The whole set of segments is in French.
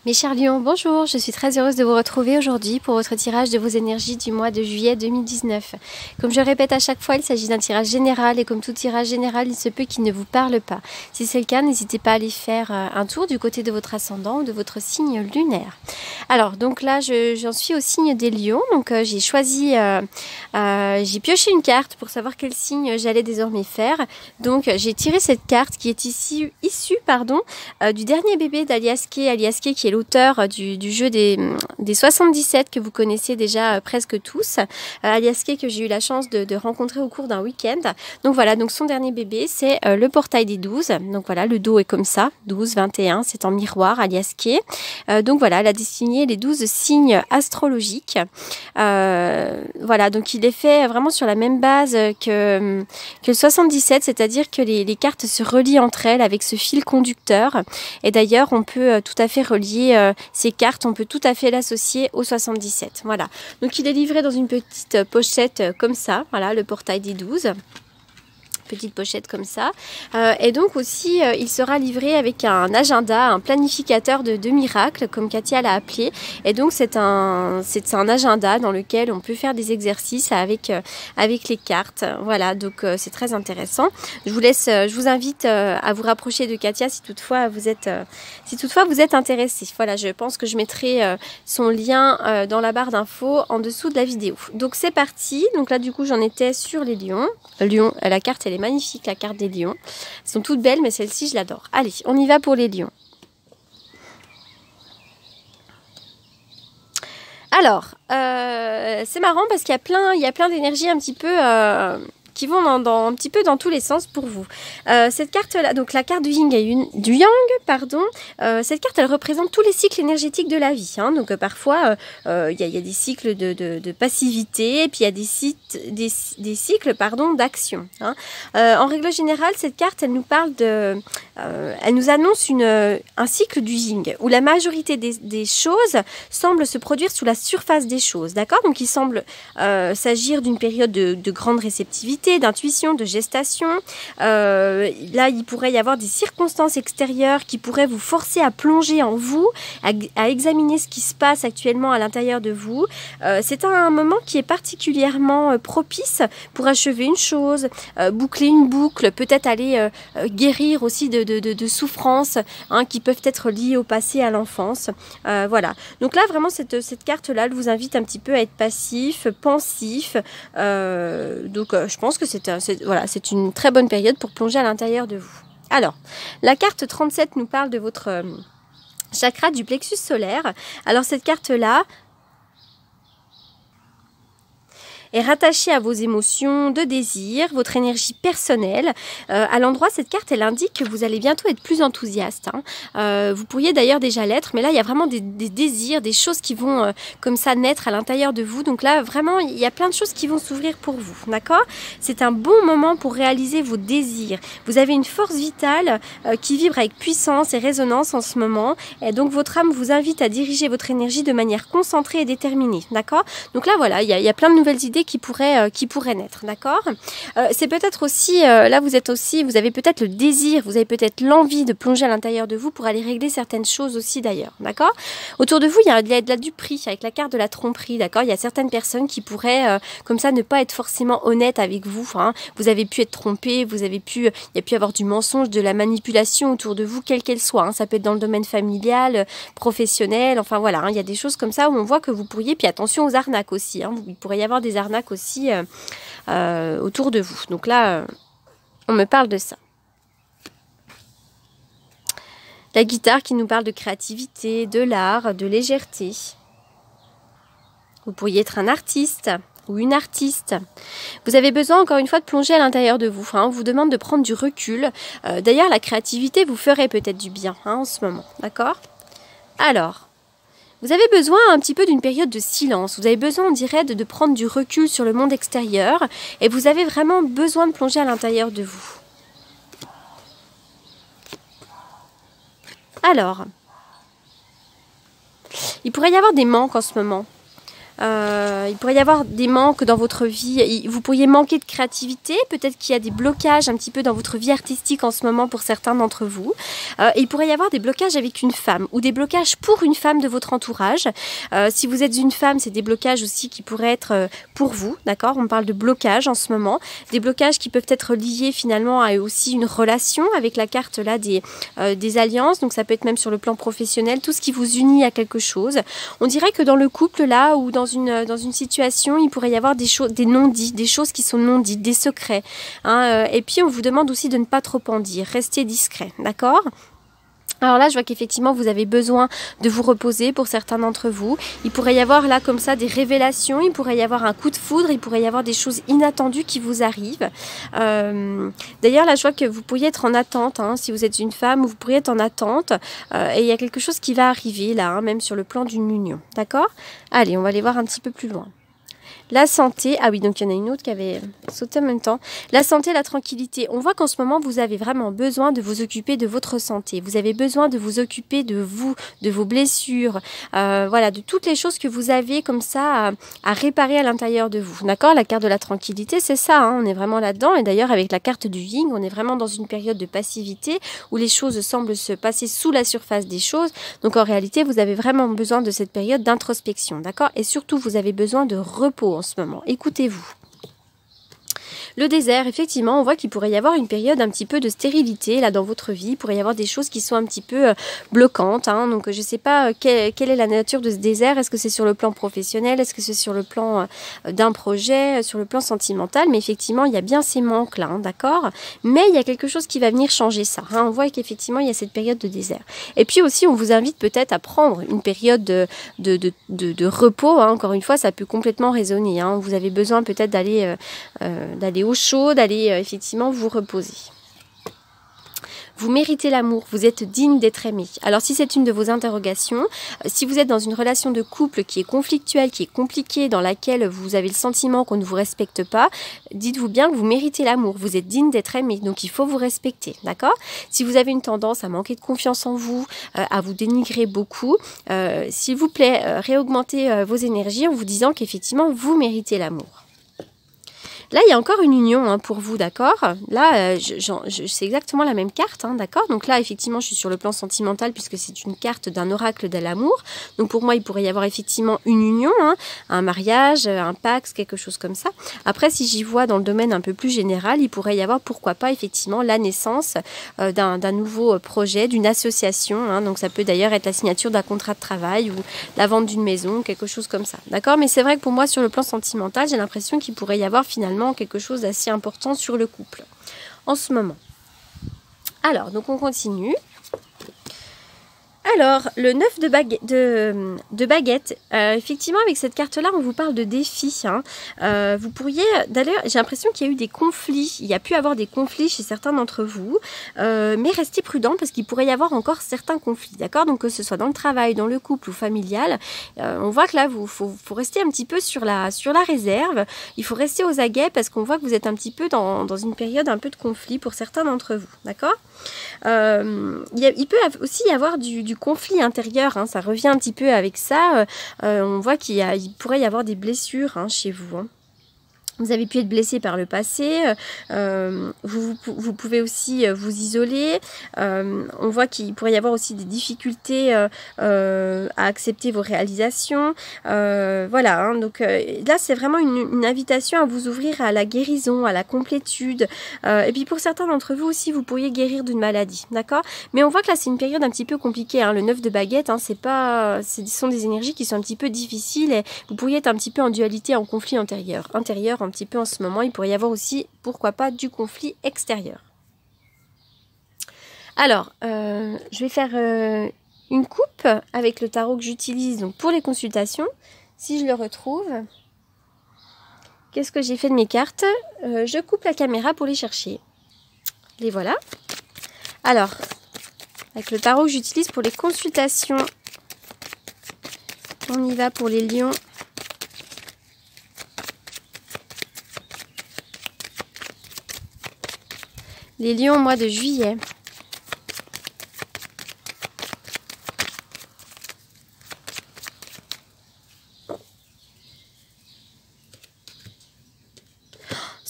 Mes chers lions, bonjour, je suis très heureuse de vous retrouver aujourd'hui pour votre tirage de vos énergies du mois de juillet 2019. Comme je répète à chaque fois, il s'agit d'un tirage général et comme tout tirage général, il se peut qu'il ne vous parle pas. Si c'est le cas, n'hésitez pas à aller faire un tour du côté de votre ascendant ou de votre signe lunaire. Alors, donc là, j'en suis au signe des lions, donc j'ai choisi, j'ai pioché une carte pour savoir quel signe j'allais désormais faire. Donc, j'ai tiré cette carte qui est issue du dernier bébé d'Aliaské qui est l'auteur du jeu des 77 que vous connaissez déjà presque tous. Aliaské que j'ai eu la chance de rencontrer au cours d'un week-end. Donc voilà, donc son dernier bébé, c'est le portail des 12. Donc voilà, le dos est comme ça, 12, 21, c'est en miroir, Aliaské. Donc voilà, elle a dessiné les 12 signes astrologiques. Voilà, donc il est fait vraiment sur la même base que le 77, c'est-à-dire que les cartes se relient entre elles avec ce fil conducteur. Et d'ailleurs, on peut tout à fait relier ces cartes, on peut tout à fait l'associer au 77. Voilà. Donc il est livré dans une petite pochette comme ça. Voilà, le portail des 12. Petite pochette comme ça. Et donc aussi, il sera livré avec un agenda, un planificateur de miracles, comme Katia l'a appelé. Et donc, c'est un agenda dans lequel on peut faire des exercices avec les cartes. Voilà, donc c'est très intéressant. Je vous invite à vous rapprocher de Katia si toutefois vous êtes intéressé. Voilà, je pense que je mettrai son lien dans la barre d'infos en dessous de la vidéo. Donc, c'est parti. Donc là, du coup, j'en étais sur les lions. La carte, elle est magnifique, la carte des lions. Elles sont toutes belles, mais celle-ci, je l'adore. Allez, on y va pour les lions. Alors, c'est marrant parce qu'il y a plein d'énergies un petit peu qui vont un petit peu dans tous les sens pour vous. Cette carte-là, donc la carte du yin et du yang, pardon, cette carte, elle représente tous les cycles énergétiques de la vie. Hein. Donc parfois, il y a des cycles de passivité, et puis il y a des cycles d'action. Hein. En règle générale, cette carte, elle nous parle elle nous annonce un cycle du yin, où la majorité des choses semblent se produire sous la surface des choses. D'accord ? Donc il semble s'agir d'une période de grande réceptivité, d'intuition, de gestation. Là, il pourrait y avoir des circonstances extérieures qui pourraient vous forcer à plonger en vous, à examiner ce qui se passe actuellement à l'intérieur de vous. C'est un moment qui est particulièrement propice pour achever une chose, boucler une boucle, peut-être aller guérir aussi de souffrances qui peuvent être liées au passé, à l'enfance. Voilà. Donc là, vraiment, cette carte-là, elle vous invite un petit peu à être passif, pensif. Je pense que c'est une très bonne période pour plonger à l'intérieur de vous. Alors, la carte 37 nous parle de votre chakra du plexus solaire. Alors, cette carte-là est rattachée à vos émotions de désir, votre énergie personnelle. À l'endroit, cette carte, elle indique que vous allez bientôt être plus enthousiaste. Hein. Vous pourriez d'ailleurs déjà l'être, mais là, il y a vraiment des désirs, des choses qui vont comme ça naître à l'intérieur de vous. Donc là, vraiment, il y a plein de choses qui vont s'ouvrir pour vous. D'accord ? C'est un bon moment pour réaliser vos désirs. Vous avez une force vitale qui vibre avec puissance et résonance en ce moment. Et donc, votre âme vous invite à diriger votre énergie de manière concentrée et déterminée. D'accord ? Donc là, voilà, il y a plein de nouvelles idées qui pourraient naître, d'accord ? C'est peut-être aussi, là vous avez peut-être le désir, vous avez peut-être l'envie de plonger à l'intérieur de vous pour aller régler certaines choses aussi d'ailleurs, d'accord ? Autour de vous, il y a de la duperie avec la carte de la tromperie, d'accord ? Il y a certaines personnes qui pourraient, comme ça, ne pas être forcément honnêtes avec vous. Hein. Vous avez pu être trompé, il y a pu avoir du mensonge, de la manipulation autour de vous, quelle qu'elle soit. Hein. Ça peut être dans le domaine familial, professionnel, enfin voilà, hein. Il y a des choses comme ça où on voit que vous pourriez, puis attention aux arnaques aussi, hein. Il pourrait y avoir des arnaques aussi autour de vous. Donc là, on me parle de ça. La guitare qui nous parle de créativité, de l'art, de légèreté. Vous pourriez être un artiste ou une artiste. Vous avez besoin, encore une fois, de plonger à l'intérieur de vous. Hein. On vous demande de prendre du recul. D'ailleurs, la créativité vous ferait peut-être du bien en ce moment. D'accord ? Alors, vous avez besoin un petit peu d'une période de silence. Vous avez besoin, on dirait, de prendre du recul sur le monde extérieur. Et vous avez vraiment besoin de plonger à l'intérieur de vous. Alors, il pourrait y avoir des manques en ce moment. Il pourrait y avoir des manques dans votre vie. Vous pourriez manquer de créativité. Peut-être qu'il y a des blocages un petit peu dans votre vie artistique en ce moment pour certains d'entre vous. Et il pourrait y avoir des blocages avec une femme ou des blocages pour une femme de votre entourage. Si vous êtes une femme, c'est des blocages aussi qui pourraient être pour vous. D'accord? On parle de blocages en ce moment. Des blocages qui peuvent être liés finalement à aussi une relation avec la carte là des alliances. Donc ça peut être même sur le plan professionnel, tout ce qui vous unit à quelque chose. On dirait que dans le couple là ou dans une situation, il pourrait y avoir des choses, des non-dits, des choses qui sont non dites, des secrets. Hein, et puis on vous demande aussi de ne pas trop en dire, restez discret, d'accord? Alors là, je vois qu'effectivement, vous avez besoin de vous reposer pour certains d'entre vous. Il pourrait y avoir là comme ça des révélations, il pourrait y avoir un coup de foudre, il pourrait y avoir des choses inattendues qui vous arrivent. D'ailleurs, là, je vois que vous pourriez être en attente, hein, si vous êtes une femme, vous pourriez être en attente. Et il y a quelque chose qui va arriver là, hein, même sur le plan d'une union. D'accord? Allez, on va aller voir un petit peu plus loin. La santé, ah oui, donc il y en a une autre qui avait sauté en même temps. La santé, la tranquillité. On voit qu'en ce moment, vous avez vraiment besoin de vous occuper de votre santé. Vous avez besoin de vous occuper de vous, de vos blessures, voilà, de toutes les choses que vous avez comme ça à réparer à l'intérieur de vous. D'accord? La carte de la tranquillité, c'est ça, hein, on est vraiment là-dedans. Et d'ailleurs, avec la carte du Yin, on est vraiment dans une période de passivité où les choses semblent se passer sous la surface des choses. Donc en réalité, vous avez vraiment besoin de cette période d'introspection. D'accord? Et surtout, vous avez besoin de repos en ce moment. Écoutez-vous. Le désert, effectivement, on voit qu'il pourrait y avoir une période un petit peu de stérilité là dans votre vie. Il pourrait y avoir des choses qui sont un petit peu bloquantes. Hein. Donc, je ne sais pas quelle est la nature de ce désert. Est-ce que c'est sur le plan professionnel? Est-ce que c'est sur le plan d'un projet? Sur le plan sentimental? Mais effectivement, il y a bien ces manques-là, hein, d'accord? Mais il y a quelque chose qui va venir changer ça. Hein. On voit qu'effectivement, il y a cette période de désert. Et puis aussi, on vous invite peut-être à prendre une période de repos. Hein. Encore une fois, ça peut complètement résonner. Hein. Vous avez besoin peut-être d'aller au chaud, d'aller effectivement vous reposer. Vous méritez l'amour, vous êtes digne d'être aimé. Alors si c'est une de vos interrogations, si vous êtes dans une relation de couple qui est conflictuelle, qui est compliquée, dans laquelle vous avez le sentiment qu'on ne vous respecte pas, dites-vous bien que vous méritez l'amour, vous êtes digne d'être aimé, donc il faut vous respecter, d'accord? Si vous avez une tendance à manquer de confiance en vous, à vous dénigrer beaucoup, s'il vous plaît, réaugmentez vos énergies en vous disant qu'effectivement vous méritez l'amour. Là, il y a encore une union hein, pour vous, d'accord? Là, c'est exactement la même carte, hein, d'accord? Donc là, effectivement, je suis sur le plan sentimental puisque c'est une carte d'un oracle de l'amour. Donc pour moi, il pourrait y avoir effectivement une union, hein, un mariage, un pacte, quelque chose comme ça. Après, si j'y vois dans le domaine un peu plus général, il pourrait y avoir, pourquoi pas, effectivement, la naissance d'un nouveau projet, d'une association. Hein, donc ça peut d'ailleurs être la signature d'un contrat de travail ou la vente d'une maison, quelque chose comme ça, d'accord? Mais c'est vrai que pour moi, sur le plan sentimental, j'ai l'impression qu'il pourrait y avoir finalement quelque chose d'assez important sur le couple en ce moment. Alors, donc on continue. Alors, le 9 de baguette, effectivement, avec cette carte-là, on vous parle de défis. Hein. Vous pourriez, d'ailleurs, j'ai l'impression qu'il y a eu des conflits. Il y a pu avoir des conflits chez certains d'entre vous, mais restez prudents parce qu'il pourrait y avoir encore certains conflits, d'accord? Donc, que ce soit dans le travail, dans le couple ou familial, on voit que là, faut rester un petit peu sur la réserve. Il faut rester aux aguets parce qu'on voit que vous êtes un petit peu dans une période un peu de conflit pour certains d'entre vous, d'accord? Il peut aussi y avoir du conflit intérieur, hein, ça revient un petit peu avec ça. On voit qu'il pourrait y avoir des blessures hein, chez vous. Hein. Vous avez pu être blessé par le passé, vous pouvez aussi vous isoler, on voit qu'il pourrait y avoir aussi des difficultés à accepter vos réalisations, voilà, hein, donc là c'est vraiment une invitation à vous ouvrir à la guérison, à la complétude, et puis pour certains d'entre vous aussi vous pourriez guérir d'une maladie, d'accord? Mais on voit que là c'est une période un petit peu compliquée, hein, le 9 de baguette, hein, ce sont des énergies qui sont un petit peu difficiles et vous pourriez être un petit peu en dualité, en conflit intérieur un petit peu en ce moment. Il pourrait y avoir aussi, pourquoi pas, du conflit extérieur. Alors, je vais faire une coupe avec le tarot que j'utilise donc pour les consultations. Si je le retrouve, qu'est-ce que j'ai fait de mes cartes? Je coupe la caméra pour les chercher. Les voilà. Alors, avec le tarot que j'utilise pour les consultations, on y va pour les lions. Les lions au mois de juillet.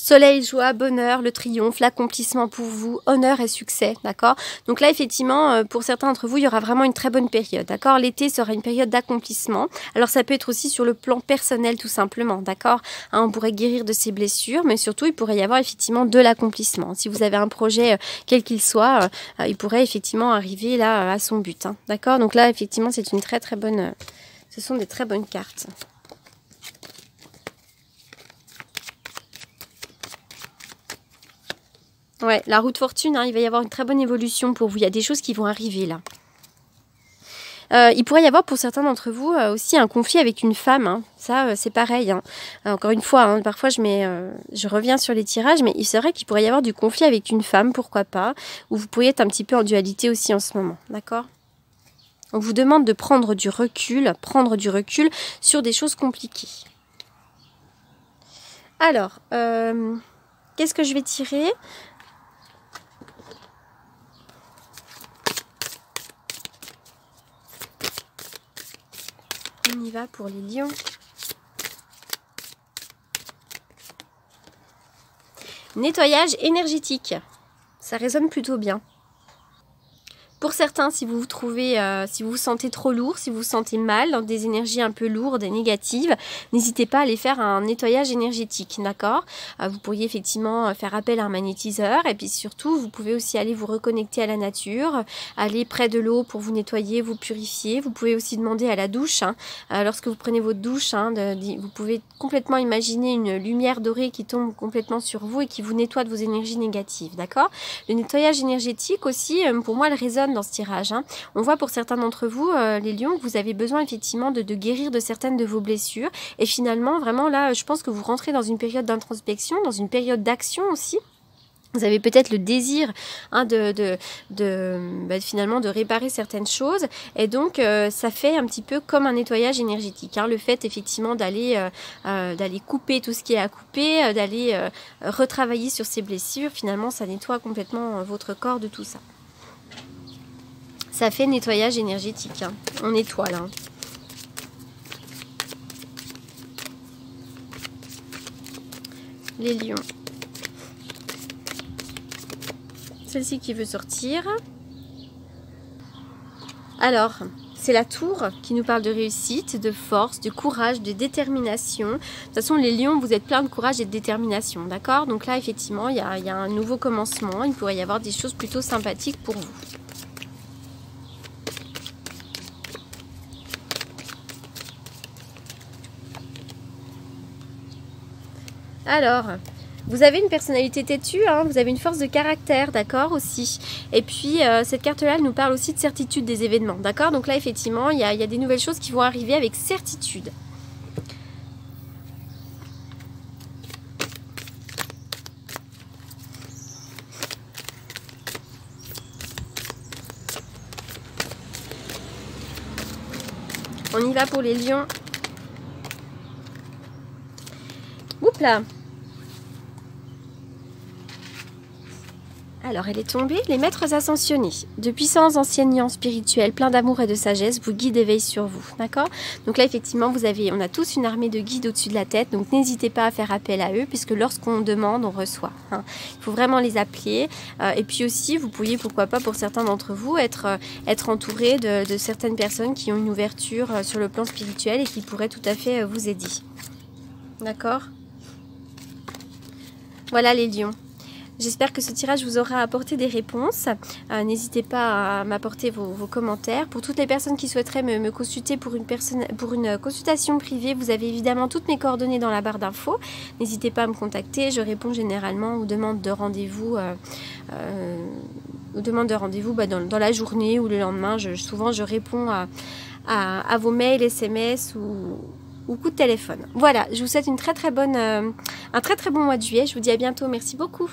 Soleil, joie, bonheur, le triomphe, l'accomplissement pour vous, honneur et succès, d'accord? Donc là, effectivement, pour certains d'entre vous, il y aura vraiment une très bonne période, d'accord? L'été sera une période d'accomplissement. Alors ça peut être aussi sur le plan personnel, tout simplement, d'accord? Hein, on pourrait guérir de ses blessures, mais surtout, il pourrait y avoir effectivement de l'accomplissement. Si vous avez un projet, quel qu'il soit, il pourrait effectivement arriver là à son but, hein, d'accord? Donc là, effectivement, c'est une très très bonne... ce sont des très bonnes cartes. Ouais, la roue de fortune, hein, il va y avoir une très bonne évolution pour vous. Il y a des choses qui vont arriver là. Il pourrait y avoir pour certains d'entre vous aussi un conflit avec une femme. Hein. Ça, c'est pareil. Hein. Encore une fois, hein, parfois je reviens sur les tirages, mais c'est vrai qu'il pourrait y avoir du conflit avec une femme, pourquoi pas. Ou vous pourriez être un petit peu en dualité aussi en ce moment. D'accord ? On vous demande de prendre du recul sur des choses compliquées. Alors, qu'est-ce que je vais tirer ? On y va pour les lions. Nettoyage énergétique. Ça résonne plutôt bien. Pour certains, si vous vous trouvez, si vous vous sentez trop lourd, si vous vous sentez mal, dans des énergies un peu lourdes et négatives, n'hésitez pas à aller faire un nettoyage énergétique, d'accord ? Vous pourriez effectivement faire appel à un magnétiseur et puis surtout, vous pouvez aussi aller vous reconnecter à la nature, aller près de l'eau pour vous nettoyer, vous purifier. Vous pouvez aussi demander à la douche, hein, lorsque vous prenez votre douche, hein, vous pouvez complètement imaginer une lumière dorée qui tombe complètement sur vous et qui vous nettoie de vos énergies négatives, d'accord ? Le nettoyage énergétique aussi, pour moi, elle résonne dans ce tirage. Hein. On voit pour certains d'entre vous, les lions, que vous avez besoin effectivement de guérir de certaines de vos blessures. Et finalement, vraiment là, je pense que vous rentrez dans une période d'introspection, dans une période d'action aussi. Vous avez peut-être le désir, hein, finalement de réparer certaines choses. Et donc, ça fait un petit peu comme un nettoyage énergétique. Hein. Le fait effectivement d'aller couper tout ce qui est à couper, d'aller retravailler sur ces blessures, finalement, ça nettoie complètement votre corps de tout ça. Ça fait nettoyage énergétique. Hein. On nettoie là. Les lions. Celle-ci qui veut sortir. Alors, c'est la tour qui nous parle de réussite, de force, de courage, de détermination. De toute façon, les lions, vous êtes plein de courage et de détermination, d'accord? Donc là, effectivement, il y a un nouveau commencement. Il pourrait y avoir des choses plutôt sympathiques pour vous. Alors, vous avez une personnalité têtue, hein, vous avez une force de caractère, d'accord, aussi. Et puis, cette carte-là, elle nous parle aussi de certitude des événements, d'accord? Donc là, effectivement, il y a des nouvelles choses qui vont arriver avec certitude. On y va pour les lions. Oups là. Alors, elle est tombée, les maîtres ascensionnés, de puissants enseignants spirituels, pleins d'amour et de sagesse, vous guident et veillent sur vous, d'accord? Donc là, effectivement, on a tous une armée de guides au-dessus de la tête, donc n'hésitez pas à faire appel à eux, puisque lorsqu'on demande, on reçoit. Hein. Il faut vraiment les appeler. Et puis aussi, vous pourriez, pourquoi pas, pour certains d'entre vous, être entouré de certaines personnes qui ont une ouverture sur le plan spirituel et qui pourraient tout à fait vous aider. D'accord? Voilà les lions. J'espère que ce tirage vous aura apporté des réponses. N'hésitez pas à m'apporter vos commentaires. Pour toutes les personnes qui souhaiteraient me consulter pour une consultation privée, vous avez évidemment toutes mes coordonnées dans la barre d'infos. N'hésitez pas à me contacter. Je réponds généralement aux demandes de rendez-vous dans la journée ou le lendemain. Souvent, je réponds à vos mails, SMS ou coup de téléphone. Voilà, je vous souhaite un très très bon mois de juillet. Je vous dis à bientôt. Merci beaucoup.